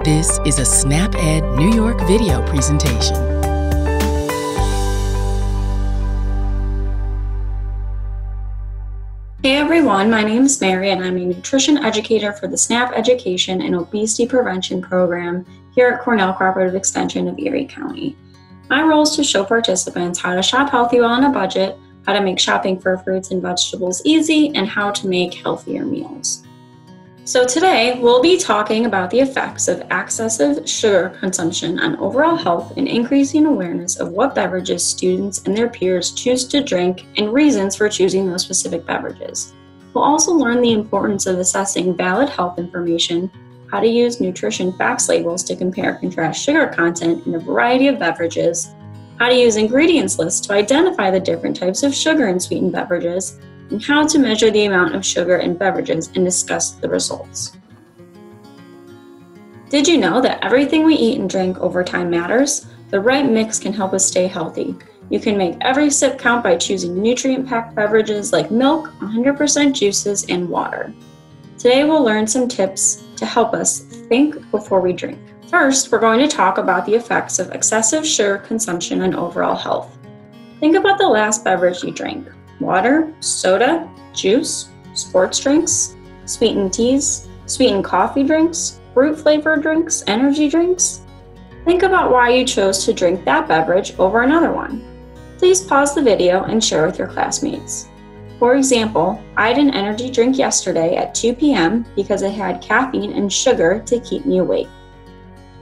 This is a SnapEd New York video presentation. Hey everyone, my name is Mary and I'm a nutrition educator for the SNAP Education and Obesity Prevention Program here at Cornell Cooperative Extension of Erie County. My role is to show participants how to shop healthy while on a budget, how to make shopping for fruits and vegetables easy, and how to make healthier meals. So today we'll be talking about the effects of excessive sugar consumption on overall health and increasing awareness of what beverages students and their peers choose to drink and reasons for choosing those specific beverages. We'll also learn the importance of assessing valid health information, how to use nutrition facts labels to compare and contrast sugar content in a variety of beverages, how to use ingredients lists to identify the different types of sugar in sweetened beverages, and how to measure the amount of sugar in beverages and discuss the results. Did you know that everything we eat and drink over time matters? The right mix can help us stay healthy. You can make every sip count by choosing nutrient-packed beverages like milk, 100% juices, and water. Today we'll learn some tips to help us think before we drink. First, we're going to talk about the effects of excessive sugar consumption on overall health. Think about the last beverage you drank. Water, soda, juice, sports drinks, sweetened teas, sweetened coffee drinks, fruit-flavored drinks, energy drinks. Think about why you chose to drink that beverage over another one. Please pause the video and share with your classmates. For example, I had an energy drink yesterday at 2 p.m. because it had caffeine and sugar to keep me awake.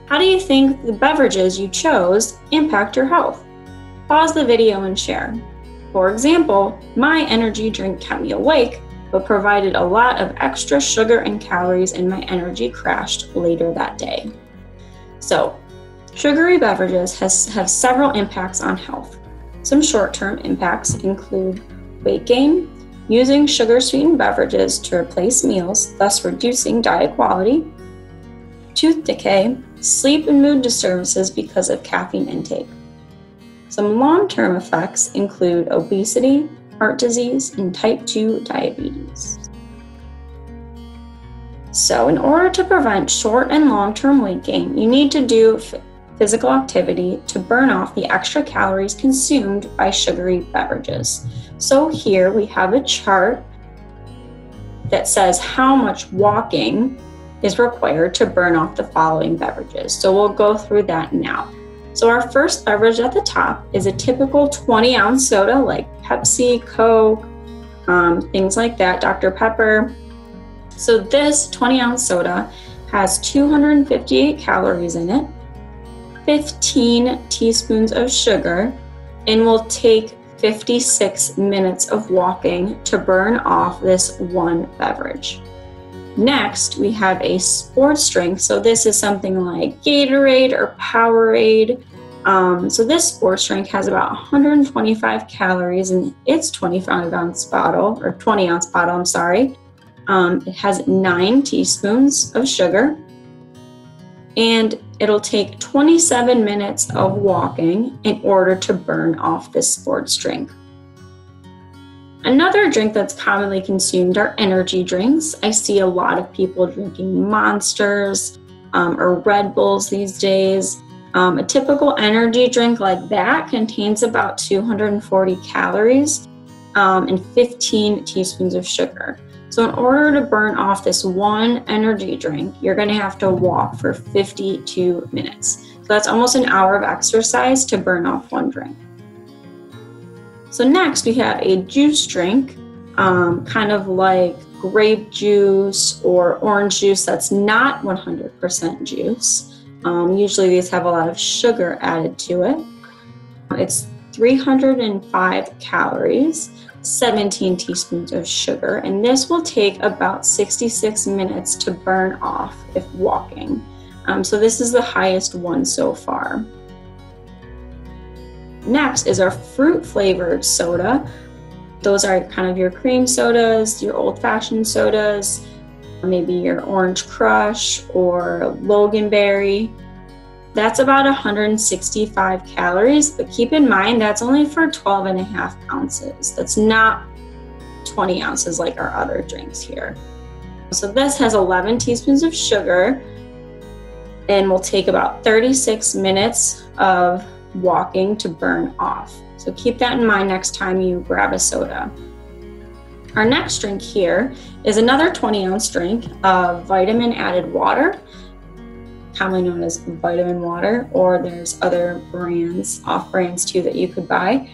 How do you think the beverages you chose impact your health? Pause the video and share. For example, my energy drink kept me awake, but provided a lot of extra sugar and calories and my energy crashed later that day. So, sugary beverages have several impacts on health. Some short-term impacts include weight gain, using sugar-sweetened beverages to replace meals, thus reducing diet quality, tooth decay, sleep and mood disturbances because of caffeine intake. Some long-term effects include obesity, heart disease, and type 2 diabetes. So in order to prevent short and long-term weight gain, you need to do physical activity to burn off the extra calories consumed by sugary beverages. So here we have a chart that says how much walking is required to burn off the following beverages. So we'll go through that now. So our first beverage at the top is a typical 20-ounce soda like Pepsi, Coke, things like that, Dr. Pepper. So this 20-ounce soda has 258 calories in it, 15 teaspoons of sugar, and will take 56 minutes of walking to burn off this one beverage. Next, we have a sports drink. So this is something like Gatorade or Powerade. So this sports drink has about 125 calories in its 25-ounce bottle, or 20-ounce bottle, I'm sorry. It has 9 teaspoons of sugar, and it'll take 27 minutes of walking in order to burn off this sports drink. Another drink that's commonly consumed are energy drinks. I see a lot of people drinking Monsters or Red Bulls these days. A typical energy drink like that contains about 240 calories and 15 teaspoons of sugar. So in order to burn off this one energy drink, you're going to have to walk for 52 minutes. So that's almost an hour of exercise to burn off one drink. So next we have a juice drink, kind of like grape juice or orange juice that's not 100% juice. Usually these have a lot of sugar added to it. It's 305 calories, 17 teaspoons of sugar, and this will take about 66 minutes to burn off if walking. So this is the highest one so far. Next is our fruit-flavored soda. Those are kind of your cream sodas, your old-fashioned sodas, maybe your Orange Crush or Loganberry. That's about 165 calories, but keep in mind that's only for 12.5 ounces. That's not 20 ounces like our other drinks here. So this has 11 teaspoons of sugar, and will take about 36 minutes of walking to burn off. So keep that in mind next time you grab a soda. Our next drink here is another 20-ounce drink of vitamin added water, commonly known as vitamin water, or there's other brands, off brands too, that you could buy.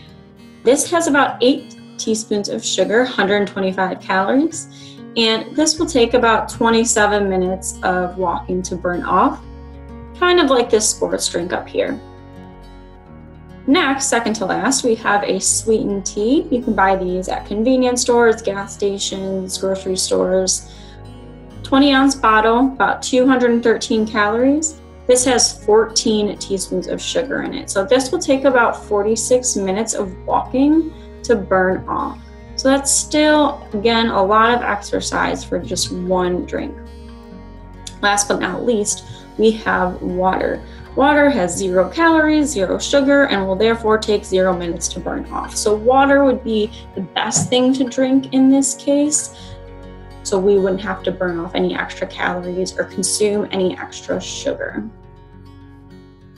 This has about 8 teaspoons of sugar, 125 calories, and this will take about 27 minutes of walking to burn off, kind of like this sports drink up here. Next, second to last, we have a sweetened tea. You can buy these at convenience stores, gas stations, grocery stores. 20-ounce bottle, about 213 calories. This has 14 teaspoons of sugar in it. So this will take about 46 minutes of walking to burn off. So that's still, again, a lot of exercise for just one drink. Last but not least, we have water. Water has 0 calories, 0 sugar, and will therefore take 0 minutes to burn off. So water would be the best thing to drink in this case, so we wouldn't have to burn off any extra calories or consume any extra sugar.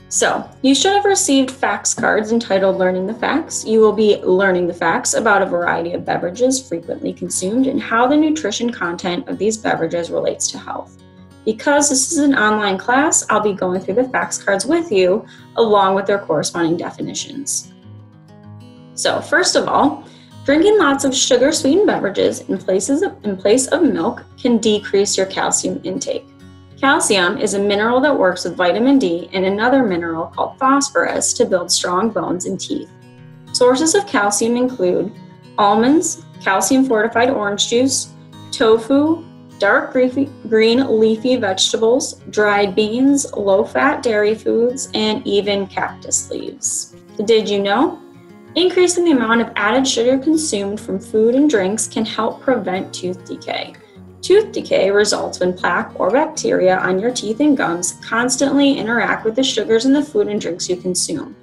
So you should have received facts cards entitled Learning the Facts. You will be learning the facts about a variety of beverages frequently consumed and how the nutrition content of these beverages relates to health. Because this is an online class, I'll be going through the facts cards with you along with their corresponding definitions. So first of all, drinking lots of sugar-sweetened beverages in place of milk can decrease your calcium intake. Calcium is a mineral that works with vitamin D and another mineral called phosphorus to build strong bones and teeth. Sources of calcium include almonds, calcium-fortified orange juice, tofu, dark green leafy vegetables, dried beans, low-fat dairy foods, and even cactus leaves. Did you know? Increasing the amount of added sugar consumed from food and drinks can help prevent tooth decay. Tooth decay results when plaque or bacteria on your teeth and gums constantly interact with the sugars in the food and drinks you consume.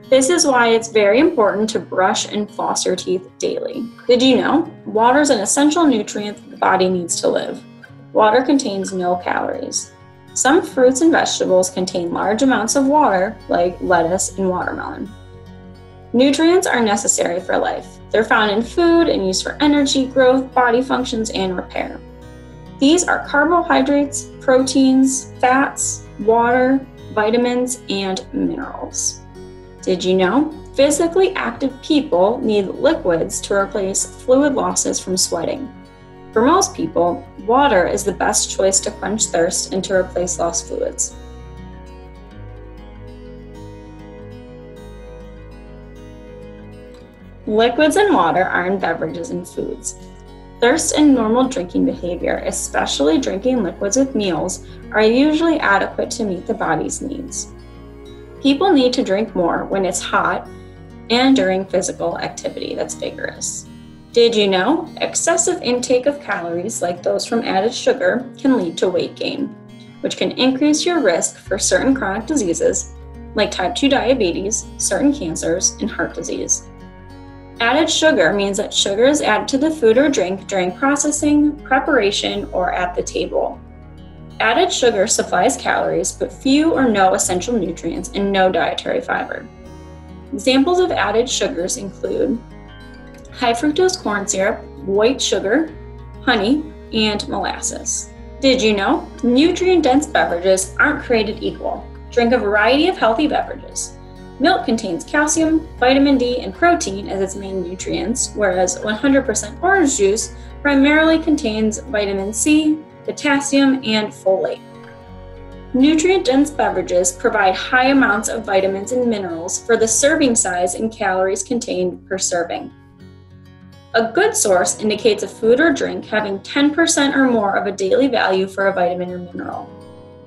This is why it's very important to brush and floss your teeth daily. Did you know? Water is an essential nutrient that the body needs to live. Water contains no calories. Some fruits and vegetables contain large amounts of water, like lettuce and watermelon. Nutrients are necessary for life. They're found in food and used for energy, growth, body functions, and repair. These are carbohydrates, proteins, fats, water, vitamins, and minerals. Did you know? Physically active people need liquids to replace fluid losses from sweating. For most people, water is the best choice to quench thirst and to replace lost fluids. Liquids and water are in beverages and foods. Thirst and normal drinking behavior, especially drinking liquids with meals, are usually adequate to meet the body's needs. People need to drink more when it's hot and during physical activity that's vigorous. Did you know? Excessive intake of calories, like those from added sugar, can lead to weight gain, which can increase your risk for certain chronic diseases like type 2 diabetes, certain cancers, and heart disease. Added sugar means that sugar is added to the food or drink during processing, preparation, or at the table. Added sugar supplies calories, but few or no essential nutrients and no dietary fiber. Examples of added sugars include high fructose corn syrup, white sugar, honey, and molasses. Did you know? Nutrient-dense beverages aren't created equal. Drink a variety of healthy beverages. Milk contains calcium, vitamin D, and protein as its main nutrients, whereas 100% orange juice primarily contains vitamin C, potassium, and folate. Nutrient-dense beverages provide high amounts of vitamins and minerals for the serving size and calories contained per serving. A good source indicates a food or drink having 10% or more of a daily value for a vitamin or mineral.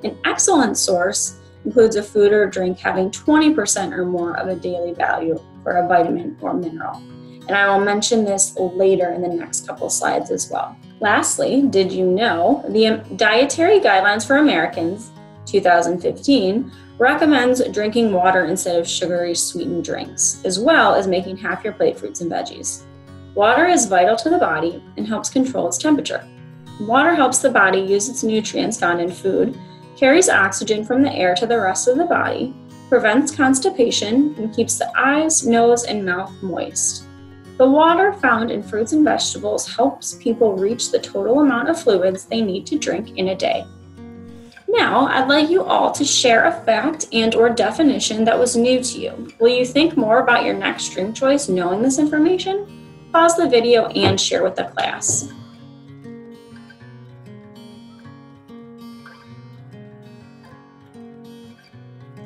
An excellent source includes a food or drink having 20% or more of a daily value for a vitamin or mineral. And I will mention this later in the next couple slides as well. Lastly, did you know the Dietary Guidelines for Americans, 2015, recommends drinking water instead of sugary sweetened drinks, as well as making half your plate fruits and veggies. Water is vital to the body and helps control its temperature. Water helps the body use its nutrients found in food, carries oxygen from the air to the rest of the body, prevents constipation, and keeps the eyes, nose, and mouth moist. The water found in fruits and vegetables helps people reach the total amount of fluids they need to drink in a day. Now, I'd like you all to share a fact and/or definition that was new to you. Will you think more about your next drink choice knowing this information? Pause the video and share with the class.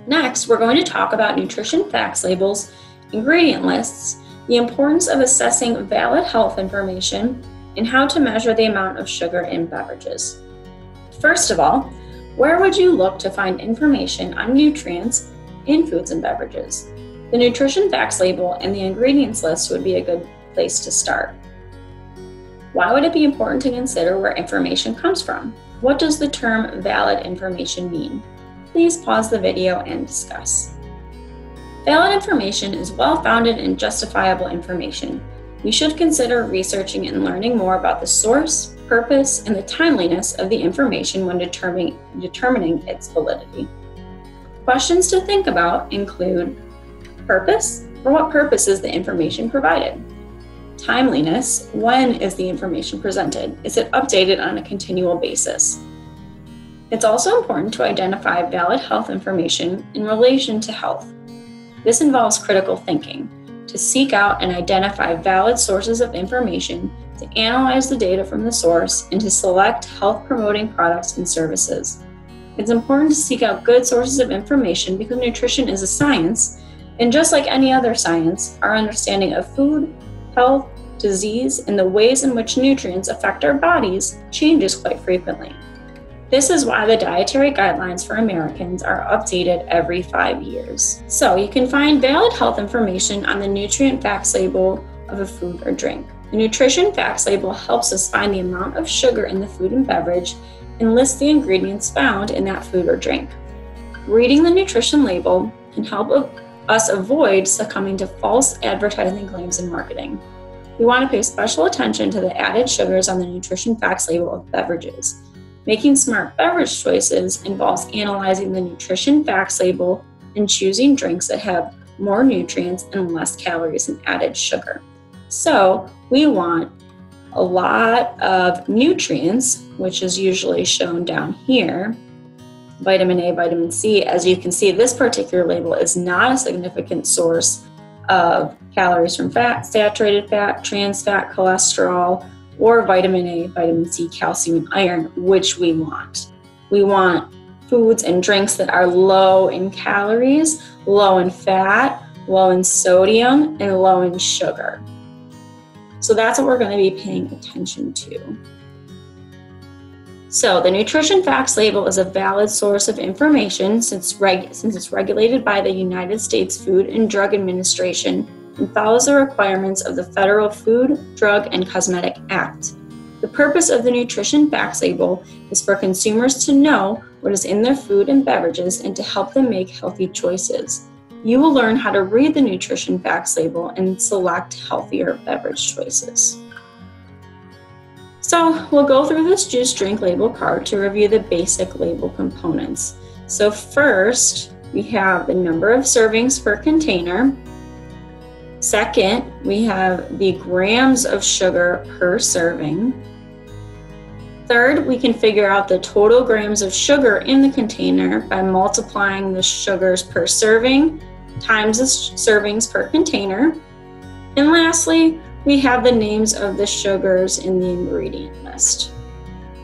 Next, we're going to talk about nutrition facts labels, ingredient lists, the importance of assessing valid health information, and how to measure the amount of sugar in beverages. First of all, where would you look to find information on nutrients in foods and beverages? The nutrition facts label and the ingredients list would be a good place to start. Why would it be important to consider where information comes from? What does the term valid information mean? Please pause the video and discuss. Valid information is well-founded and justifiable information. We should consider researching and learning more about the source, purpose, and the timeliness of the information when determining its validity. Questions to think about include purpose. For what purpose is the information provided? Timeliness. When is the information presented? Is it updated on a continual basis? It's also important to identify valid health information in relation to health. This involves critical thinking, to seek out and identify valid sources of information, to analyze the data from the source, and to select health-promoting products and services. It's important to seek out good sources of information because nutrition is a science, and just like any other science, our understanding of food, health, disease, and the ways in which nutrients affect our bodies changes quite frequently. This is why the dietary guidelines for Americans are updated every 5 years. So you can find valid health information on the nutrient facts label of a food or drink. The nutrition facts label helps us find the amount of sugar in the food and beverage and lists the ingredients found in that food or drink. Reading the nutrition label can help us avoid succumbing to false advertising claims in marketing. We want to pay special attention to the added sugars on the nutrition facts label of beverages. Making smart beverage choices involves analyzing the nutrition facts label and choosing drinks that have more nutrients and less calories and added sugar. So we want a lot of nutrients, which is usually shown down here. Vitamin A, vitamin C. As you can see, this particular label is not a significant source of calories from fat, saturated fat, trans fat, cholesterol, or vitamin A, vitamin C, calcium, and iron, which we want. We want foods and drinks that are low in calories, low in fat, low in sodium, and low in sugar. So that's what we're going to be paying attention to. So the nutrition facts label is a valid source of information since it's regulated by the United States Food and Drug Administration and follows the requirements of the Federal Food, Drug, and Cosmetic Act. The purpose of the nutrition facts label is for consumers to know what is in their food and beverages and to help them make healthy choices. You will learn how to read the nutrition facts label and select healthier beverage choices. So we'll go through this juice drink label card to review the basic label components. So first, we have the number of servings per container. Second, we have the grams of sugar per serving. Third, we can figure out the total grams of sugar in the container by multiplying the sugars per serving times the servings per container. And lastly, we have the names of the sugars in the ingredient list.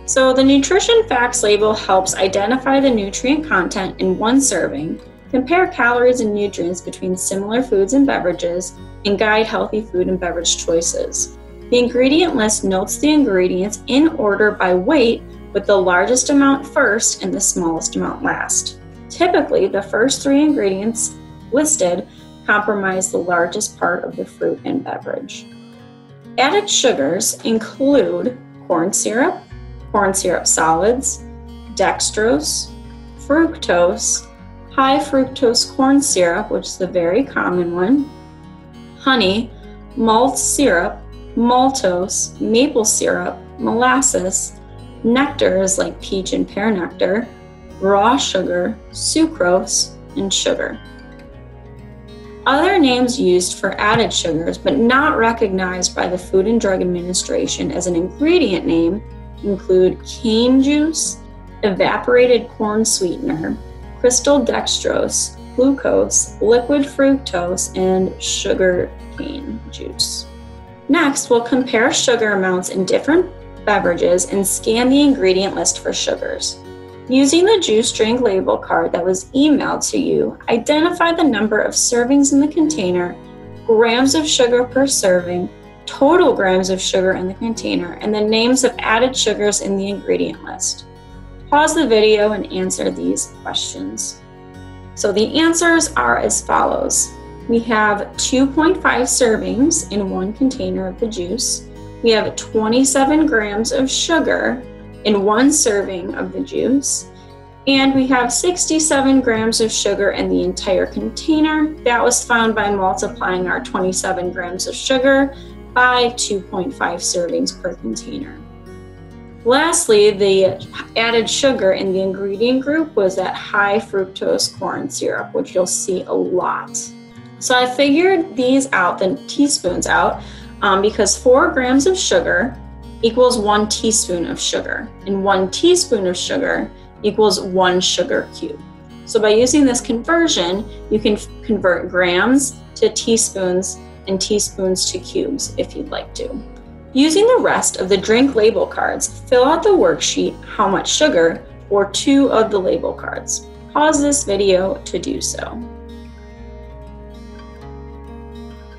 So the nutrition facts label helps identify the nutrient content in one serving, compare calories and nutrients between similar foods and beverages, and guide healthy food and beverage choices. The ingredient list notes the ingredients in order by weight, with the largest amount first and the smallest amount last. Typically, the first 3 ingredients listed comprise the largest part of the fruit and beverage. Added sugars include corn syrup solids, dextrose, fructose, high fructose corn syrup, which is the very common one, honey, malt syrup, maltose, maple syrup, molasses, nectars like peach and pear nectar, raw sugar, sucrose, and sugar. Other names used for added sugars but not recognized by the Food and Drug Administration as an ingredient name include cane juice, evaporated corn sweetener, crystal dextrose, glucose, liquid fructose, and sugar cane juice. Next, we'll compare sugar amounts in different beverages and scan the ingredient list for sugars. Using the juice drink label card that was emailed to you, identify the number of servings in the container, grams of sugar per serving, total grams of sugar in the container, and the names of added sugars in the ingredient list. Pause the video and answer these questions. So the answers are as follows. We have 2.5 servings in one container of the juice. We have 27 grams of sugar in one serving of the juice, and we have 67 grams of sugar in the entire container. That was found by multiplying our 27 grams of sugar by 2.5 servings per container. Lastly, the added sugar in the ingredient group was that high fructose corn syrup, which you'll see a lot. So I figured these out, the teaspoons out, because 4 grams of sugar equals 1 teaspoon of sugar, and 1 teaspoon of sugar equals 1 sugar cube. So by using this conversion, you can convert grams to teaspoons and teaspoons to cubes if you'd like to. Using the rest of the drink label cards, fill out the worksheet How Much Sugar or 2 of the label cards. Pause this video to do so.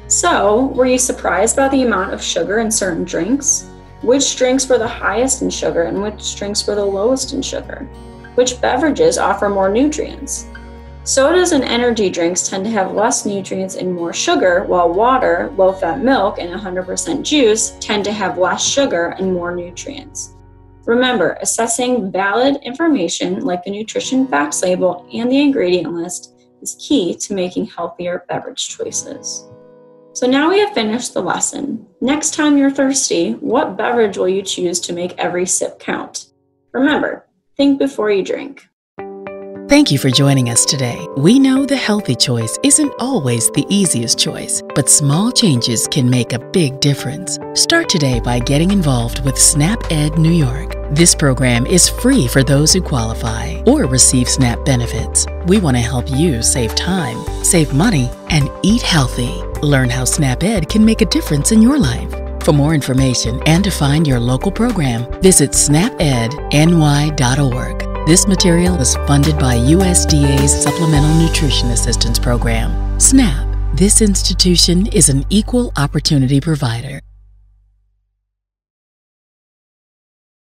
So, were you surprised by the amount of sugar in certain drinks? Which drinks were the highest in sugar and which drinks were the lowest in sugar? Which beverages offer more nutrients? Sodas and energy drinks tend to have less nutrients and more sugar, while water, low-fat milk, and 100% juice tend to have less sugar and more nutrients. Remember, assessing valid information like the nutrition facts label and the ingredient list is key to making healthier beverage choices. So now we have finished the lesson. Next time you're thirsty, what beverage will you choose to make every sip count? Remember, think before you drink. Thank you for joining us today. We know the healthy choice isn't always the easiest choice, but small changes can make a big difference. Start today by getting involved with SNAP Ed New York. This program is free for those who qualify or receive SNAP benefits. We want to help you save time, save money, and eat healthy. Learn how SNAP Ed can make a difference in your life. For more information and to find your local program, visit snapedny.org. This material was funded by USDA's Supplemental Nutrition Assistance Program. SNAP. This institution is an equal opportunity provider.